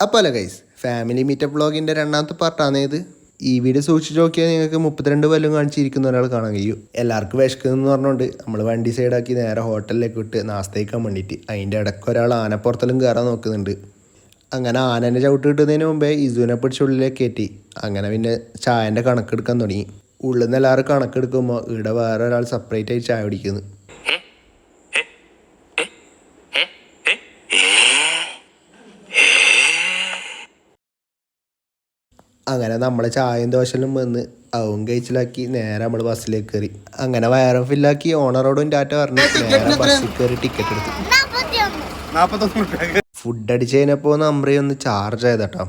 അപ്പോൾ അല്ല guys, family meetup വ്ളോഗിൻ്റെ രണ്ടാമത്തെ പാർട്ടാണ് ഇത്. ഈ വീഡിയോ സൂക്ഷിച്ച് നോക്കിയാൽ നിങ്ങൾക്ക് 32 കൊല്ലം കാണിച്ചിരിക്കുന്ന ഒരാൾ കാണാൻ കഴിയും. എല്ലാവർക്കും വിശക്കുന്നതെന്ന് പറഞ്ഞുകൊണ്ട് നമ്മൾ വണ്ടി സൈഡാക്കി നേരെ ഹോട്ടലിലേക്ക് വിട്ട് നാസ്തയ്ക്കാൻ വേണ്ടിയിട്ട്. അതിൻ്റെ ഇടയ്ക്ക് ഒരാൾ ആനപ്പുറത്തിലും കയറാൻ നോക്കുന്നുണ്ട്. അങ്ങനെ ആനേൻ്റെ ചവിട്ട് കിട്ടുന്നതിന് മുമ്പേ ഇസുവിനെ പിടിച്ചുള്ളിലേക്ക് കയറ്റി. അങ്ങനെ പിന്നെ ചായൻ്റെ കണക്കെടുക്കാൻ തുടങ്ങി. ഉള്ളിൽ നിന്ന് എല്ലാവരും കണക്കെടുക്കുമ്പോൾ ഇവിടെ വേറെ ഒരാൾ സെപ്പറേറ്റ് ആയി ചായ കുടിക്കുന്നു. അങ്ങനെ നമ്മൾ ചായയും ദോശലും വന്ന് അവൻ കഴിച്ചിലാക്കി നേരെ നമ്മൾ ബസ്സിലേക്ക് കയറി. അങ്ങനെ വയറും ഫില്ലാക്കി ഓണറോടും ടാറ്റ പറഞ്ഞ് നേരെ ബസ്സിൽ കയറി ടിക്കറ്റ് എടുത്തു. ഫുഡ് അടിച്ച് കഴിഞ്ഞപ്പോൾ അമ്രി ഒന്ന് ചാർജ് ചെയ്തട്ടോ.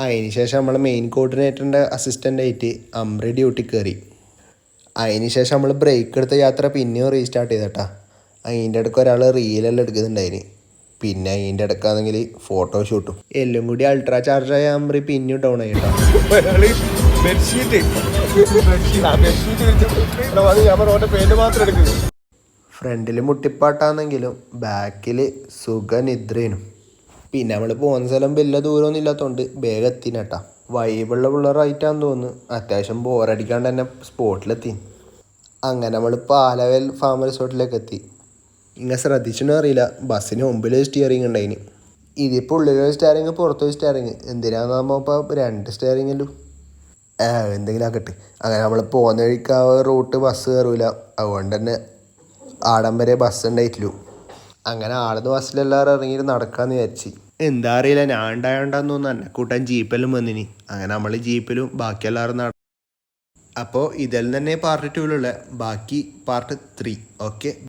അതിന് ശേഷം നമ്മൾ മെയിൻ കോർഡിനേറ്ററിൻ്റെ അസിസ്റ്റൻ്റ് ആയിട്ട് അമ്രി ഡ്യൂട്ടി കയറി. അതിന് ശേഷം നമ്മൾ ബ്രേക്ക് എടുത്ത യാത്ര പിന്നെയും റീസ്റ്റാർട്ട് ചെയ്തട്ടാ. അതിൻ്റെ ഇടയ്ക്ക് ഒരാൾ റീലെല്ലാം എടുക്കുന്നുണ്ടായിന്. പിന്നെ അതിൻ്റെ ഇടയ്ക്കാണെങ്കിൽ ഫോട്ടോഷൂട്ടും എല്ലാം കൂടി അൾട്രാ ചാർജായ അമ്രി പിന്നെയും ഡൗൺ ആയിട്ടോ. ഫ്രണ്ടിൽ മുട്ടിപ്പാട്ടാണെങ്കിലും ബാക്കിൽ സുഖനിദ്രേനും. പിന്നെ നമ്മൾ പോകുന്ന സ്ഥലം വലിയ ദൂരമൊന്നും ഇല്ലാത്തതുകൊണ്ട് വേഗം എത്തിനട്ടാ. വൈബുള്ള പിള്ളേറായിട്ടാന്ന് തോന്നുന്നു. അത്യാവശ്യം ബോറടിക്കാണ്ട് തന്നെ സ്പോട്ടിലെത്തി. അങ്ങനെ നമ്മൾ പാലവേൽ ഫാം റിസോർട്ടിലേക്ക് എത്തി. ഇങ്ങനെ ശ്രദ്ധിച്ചൊന്നും അറിയില്ല, ബസ്സിന് മുമ്പിൽ സ്റ്റിയറിങ് ഉണ്ടായിന്. ഇതിപ്പോൾ ഉള്ളിലൊരു സ്റ്റിയറിങ് പുറത്തൊരു സ്റ്റിയറിങ്. എന്തിനാകുമ്പോൾ ഇപ്പോൾ 2 സ്റ്റിയറിങ്ങല്ലോ എന്തെങ്കിലും ആക്കട്ടെ. അങ്ങനെ നമ്മൾ പോകുന്ന വഴിക്ക് ആ റൂട്ട് ബസ് കയറൂല, അതുകൊണ്ട് തന്നെ ആടം വരെ ബസ് ഉണ്ടായിട്ടില്ലു. അങ്ങനെ ആടുന്ന ബസ്സിലെല്ലാവരും ഇറങ്ങിയിട്ട് നടക്കാമെന്ന് വിചാരിച്ച്. എന്താ അറിയില്ല, ഞാൻ ഉണ്ടായോണ്ടാന്ന് തോന്നുന്നു എന്നെ കൂട്ടാൻ ജീപ്പെല്ലാം വന്നിനി. അങ്ങനെ നമ്മൾ ജീപ്പിലും ബാക്കി എല്ലാവരും അപ്പോൾ ഇതിൽ തന്നെ പാർട്ട് 2 ബാക്കി പാർട്ട് 3. ഓക്കെ.